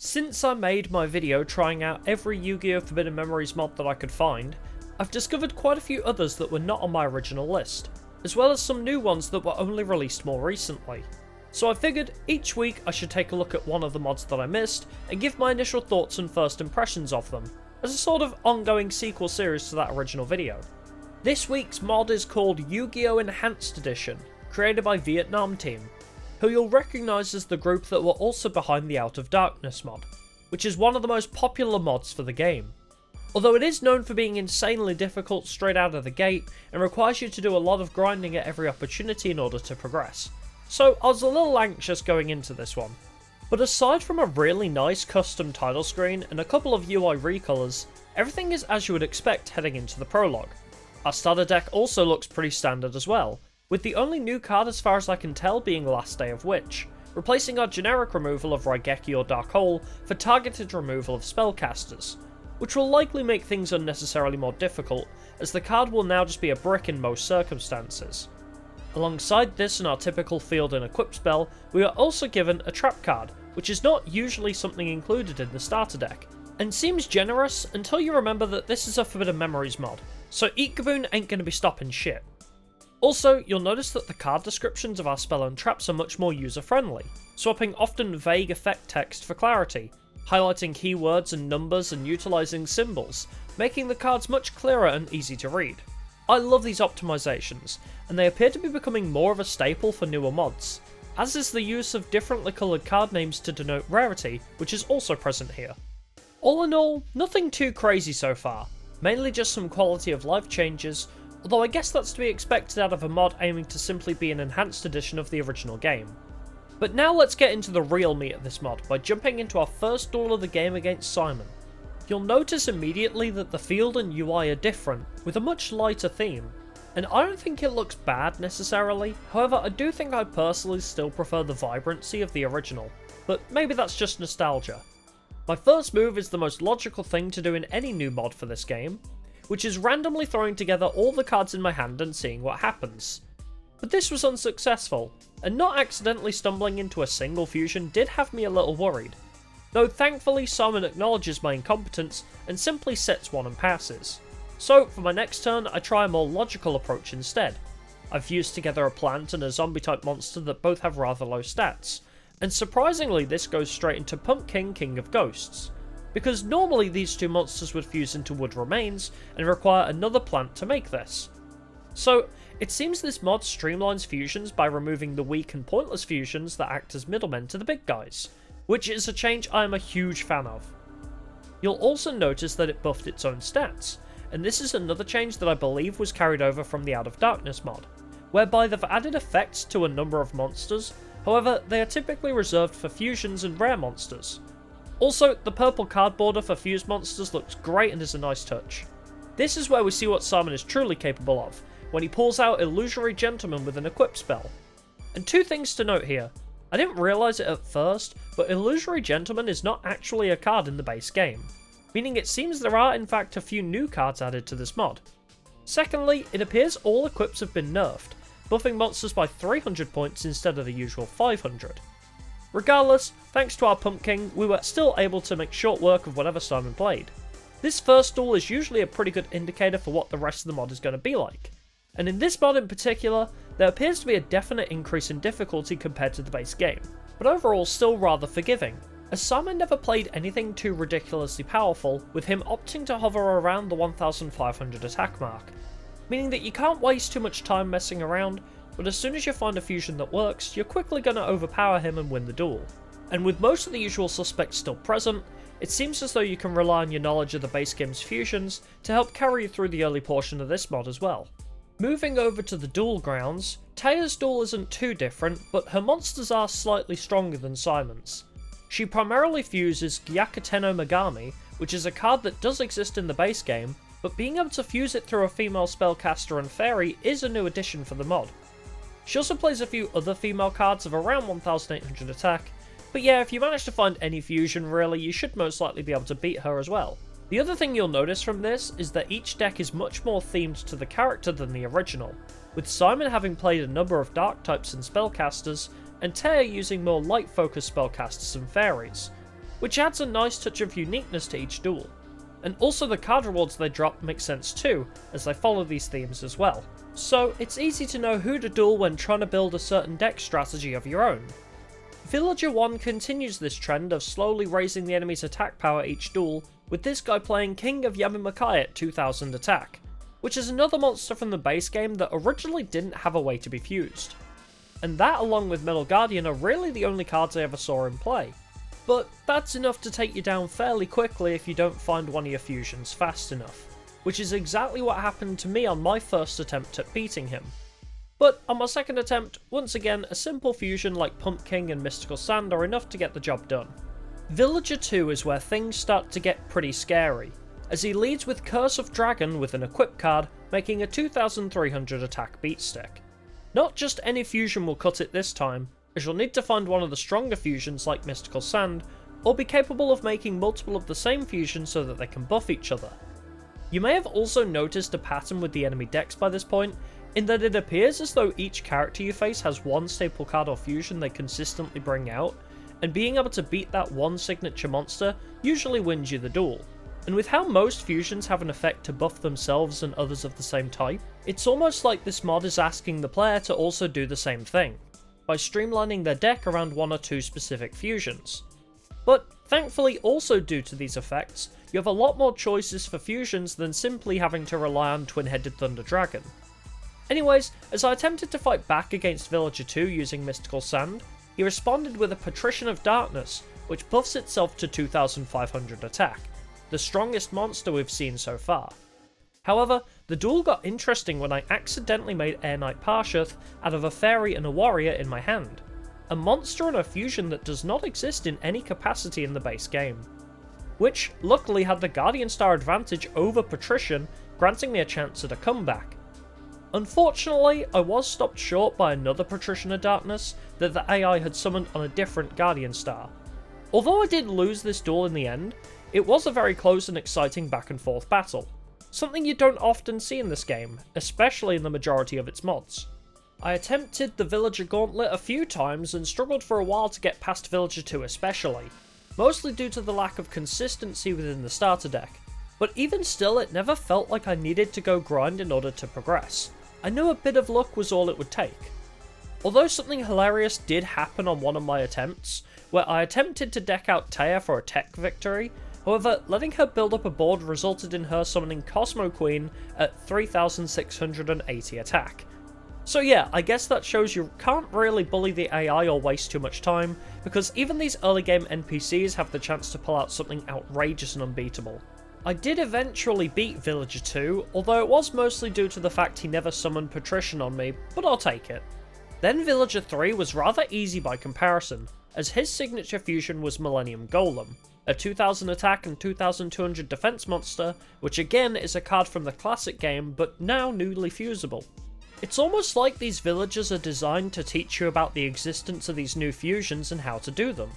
Since I made my video trying out every YuGiOh Forbidden Memories mod that I could find, I've discovered quite a few others that were not on my original list, as well as some new ones that were only released more recently. So I figured each week I should take a look at one of the mods that I missed and give my initial thoughts and first impressions of them, as a sort of ongoing sequel series to that original video. This week's mod is called YuGiOh Enhanced Edition, created by Vietnam Team, who you'll recognise as the group that were also behind the Out of Darkness mod, which is one of the most popular mods for the game. Although it is known for being insanely difficult straight out of the gate and requires you to do a lot of grinding at every opportunity in order to progress. So I was a little anxious going into this one. But aside from a really nice custom title screen and a couple of UI recolors, everything is as you would expect heading into the prologue. Our starter deck also looks pretty standard as well, with the only new card as far as I can tell being Last Day of Witch, replacing our generic removal of Raigeki or Dark Hole for targeted removal of spellcasters, which will likely make things unnecessarily more difficult, as the card will now just be a brick in most circumstances. Alongside this and our typical field and equip spell, we are also given a trap card, which is not usually something included in the starter deck, and seems generous until you remember that this is a Forbidden Memories mod, so Eat Gaboon ain't gonna be stopping shit. Also, you'll notice that the card descriptions of our spell and traps are much more user-friendly, swapping often vague effect text for clarity, highlighting keywords and numbers and utilising symbols, making the cards much clearer and easy to read. I love these optimisations, and they appear to be becoming more of a staple for newer mods, as is the use of differently coloured card names to denote rarity, which is also present here. All in all, nothing too crazy so far, mainly just some quality of life changes, although I guess that's to be expected out of a mod aiming to simply be an enhanced edition of the original game. But now let's get into the real meat of this mod by jumping into our first duel of the game against Simon. You'll notice immediately that the field and UI are different, with a much lighter theme, and I don't think it looks bad necessarily. However, I do think I personally still prefer the vibrancy of the original, but maybe that's just nostalgia. My first move is the most logical thing to do in any new mod for this game, which is randomly throwing together all the cards in my hand and seeing what happens. But this was unsuccessful, and not accidentally stumbling into a single fusion did have me a little worried, though thankfully Simon acknowledges my incompetence and simply sets one and passes. So for my next turn I try a more logical approach instead. I've fused together a plant and a zombie type monster that both have rather low stats, and surprisingly this goes straight into Pumpkin, King of Ghosts, because normally these two monsters would fuse into wood remains and require another plant to make this. So it seems this mod streamlines fusions by removing the weak and pointless fusions that act as middlemen to the big guys, which is a change I am a huge fan of. You'll also notice that it buffed its own stats, and this is another change that I believe was carried over from the Out of Darkness mod, whereby they've added effects to a number of monsters, however they are typically reserved for fusions and rare monsters. Also, the purple card border for fused monsters looks great and is a nice touch. This is where we see what Simon is truly capable of, when he pulls out Illusory Gentleman with an equip spell. And two things to note here. I didn't realise it at first, but Illusory Gentleman is not actually a card in the base game, meaning it seems there are in fact a few new cards added to this mod. Secondly, it appears all equips have been nerfed, buffing monsters by 300 points instead of the usual 500. Regardless, thanks to our Pumpkin, we were still able to make short work of whatever Simon played. This first duel is usually a pretty good indicator for what the rest of the mod is going to be like, and in this mod in particular, there appears to be a definite increase in difficulty compared to the base game, but overall still rather forgiving, as Simon never played anything too ridiculously powerful, with him opting to hover around the 1500 attack mark, meaning that you can't waste too much time messing around, but as soon as you find a fusion that works, you're quickly going to overpower him and win the duel. And with most of the usual suspects still present, it seems as though you can rely on your knowledge of the base game's fusions to help carry you through the early portion of this mod as well. Moving over to the duel grounds, Taya's duel isn't too different, but her monsters are slightly stronger than Simon's. She primarily fuses Gyakuten Megami, which is a card that does exist in the base game, but being able to fuse it through a female spellcaster and fairy is a new addition for the mod. She also plays a few other female cards of around 1800 attack, but yeah, if you manage to find any fusion really, you should most likely be able to beat her as well. The other thing you'll notice from this is that each deck is much more themed to the character than the original, with Simon having played a number of dark types and spellcasters, and Taya using more light focused spellcasters and fairies. which adds a nice touch of uniqueness to each duel. And also the card rewards they drop make sense too, as they follow these themes as well. So it's easy to know who to duel when trying to build a certain deck strategy of your own. Villager 1 continues this trend of slowly raising the enemy's attack power each duel, with this guy playing King of Yamamakai at 2000 attack, which is another monster from the base game that originally didn't have a way to be fused. And that along with Metal Guardian are really the only cards I ever saw in play. But that's enough to take you down fairly quickly if you don't find one of your fusions fast enough, which is exactly what happened to me on my first attempt at beating him. But on my second attempt, once again, a simple fusion like Pump King and Mystical Sand are enough to get the job done. Villager 2 is where things start to get pretty scary, as he leads with Curse of Dragon with an equip card, making a 2300 attack beatstick. Not just any fusion will cut it this time, as you'll need to find one of the stronger fusions like Mystical Sand, or be capable of making multiple of the same fusions so that they can buff each other. You may have also noticed a pattern with the enemy decks by this point, in that it appears as though each character you face has one staple card or fusion they consistently bring out, and being able to beat that one signature monster usually wins you the duel. And with how most fusions have an effect to buff themselves and others of the same type, it's almost like this mod is asking the player to also do the same thing, by streamlining their deck around one or two specific fusions. But thankfully also due to these effects, you have a lot more choices for fusions than simply having to rely on Twin-Headed Thunder Dragon. Anyways, as I attempted to fight back against Villager 2 using Mystical Sand, he responded with a Patrician of Darkness, which buffs itself to 2500 attack, the strongest monster we've seen so far. However, the duel got interesting when I accidentally made Air Knight Parshuth out of a fairy and a warrior in my hand, a monster and a fusion that does not exist in any capacity in the base game, which luckily had the Guardian Star advantage over Patrician, granting me a chance at a comeback. Unfortunately, I was stopped short by another Patrician of Darkness that the AI had summoned on a different Guardian Star. Although I did lose this duel in the end, it was a very close and exciting back and forth battle, something you don't often see in this game, especially in the majority of its mods. I attempted the Villager Gauntlet a few times and struggled for a while to get past Villager 2 especially, mostly due to the lack of consistency within the starter deck, but even still it never felt like I needed to go grind in order to progress. I knew a bit of luck was all it would take. Although something hilarious did happen on one of my attempts, where I attempted to deck out Taya for a tech victory, however, letting her build up a board resulted in her summoning Cosmo Queen at 3680 attack. So yeah, I guess that shows you can't really bully the AI or waste too much time, because even these early game NPCs have the chance to pull out something outrageous and unbeatable. I did eventually beat Villager 2, although it was mostly due to the fact he never summoned Patrician on me, but I'll take it. Then Villager 3 was rather easy by comparison, as his signature fusion was Millennium Golem, a 2000 attack and 2200 defense monster, which again is a card from the classic game but now newly fusible. It's almost like these villagers are designed to teach you about the existence of these new fusions and how to do them.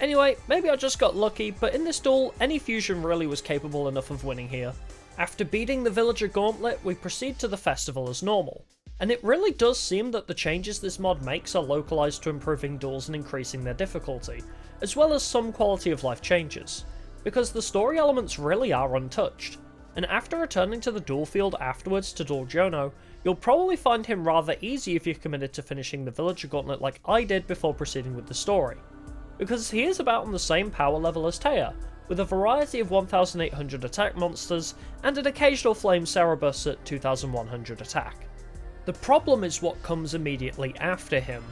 Anyway, maybe I just got lucky, but in this duel, any fusion really was capable enough of winning here. After beating the Villager Gauntlet, we proceed to the festival as normal, and it really does seem that the changes this mod makes are localized to improving duels and increasing their difficulty, as well as some quality of life changes, because the story elements really are untouched, and after returning to the duel field afterwards to duel Jono, you'll probably find him rather easy if you're committed to finishing the Villager Gauntlet like I did before proceeding with the story, because he is about on the same power level as Taya, with a variety of 1800 attack monsters and an occasional Flame Cerberus at 2100 attack. The problem is what comes immediately after him,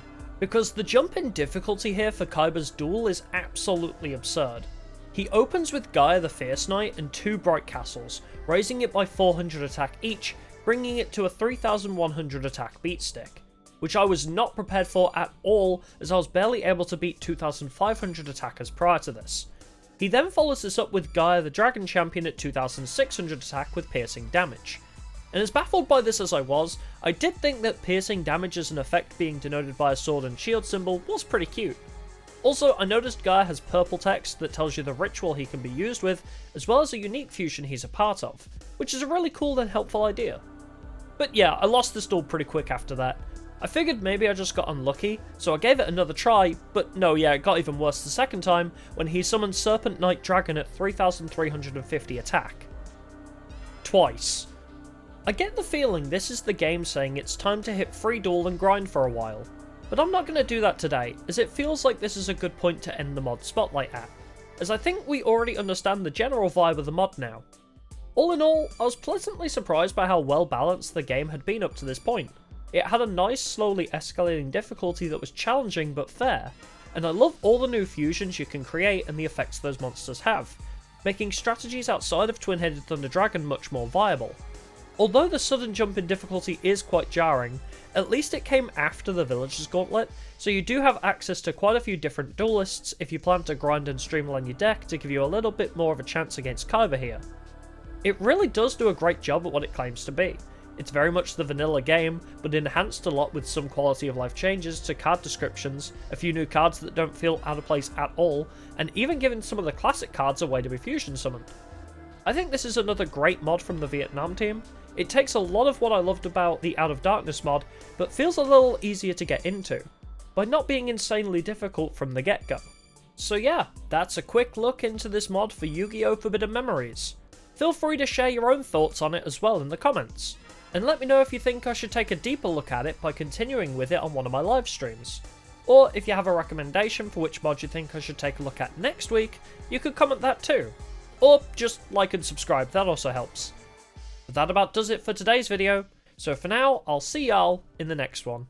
because the jump in difficulty here for Kaiba's duel is absolutely absurd. He opens with Gaia the Fierce Knight and 2 Bright Castles, raising it by 400 attack each, bringing it to a 3100 attack beatstick, which I was not prepared for at all, as I was barely able to beat 2500 attackers prior to this. He then follows this up with Gaia the Dragon Champion at 2600 attack with piercing damage. And as baffled by this as I was, I did think that piercing damage as an effect being denoted by a sword and shield symbol was pretty cute. Also, I noticed Gaia has purple text that tells you the ritual he can be used with, as well as a unique fusion he's a part of, which is a really cool and helpful idea. But yeah, I lost this duel pretty quick after that. I figured maybe I just got unlucky, so I gave it another try, but no, yeah, it got even worse the second time when he summoned Serpent Knight Dragon at 3350 attack. Twice. I get the feeling this is the game saying it's time to hit free duel and grind for a while, but I'm not going to do that today, as it feels like this is a good point to end the mod spotlight at, as I think we already understand the general vibe of the mod now. All in all, I was pleasantly surprised by how well balanced the game had been up to this point. It had a nice, slowly escalating difficulty that was challenging but fair, and I love all the new fusions you can create and the effects those monsters have, making strategies outside of Twin-Headed Thunder Dragon much more viable. Although the sudden jump in difficulty is quite jarring, at least it came after the Villager's Gauntlet, so you do have access to quite a few different duelists if you plan to grind and streamline your deck to give you a little bit more of a chance against Kaiba here. It really does do a great job at what it claims to be. It's very much the vanilla game, but enhanced a lot with some quality of life changes to card descriptions, a few new cards that don't feel out of place at all, and even giving some of the classic cards a way to be fusion summoned. I think this is another great mod from the Vietnam team. It takes a lot of what I loved about the Out of Darkness mod, but feels a little easier to get into, by not being insanely difficult from the get-go. So yeah, that's a quick look into this mod for YuGiOh Forbidden Memories. Feel free to share your own thoughts on it as well in the comments, and let me know if you think I should take a deeper look at it by continuing with it on one of my live streams. Or if you have a recommendation for which mod you think I should take a look at next week, you could comment that too. Or just like and subscribe, that also helps. But that about does it for today's video, so for now, I'll see y'all in the next one.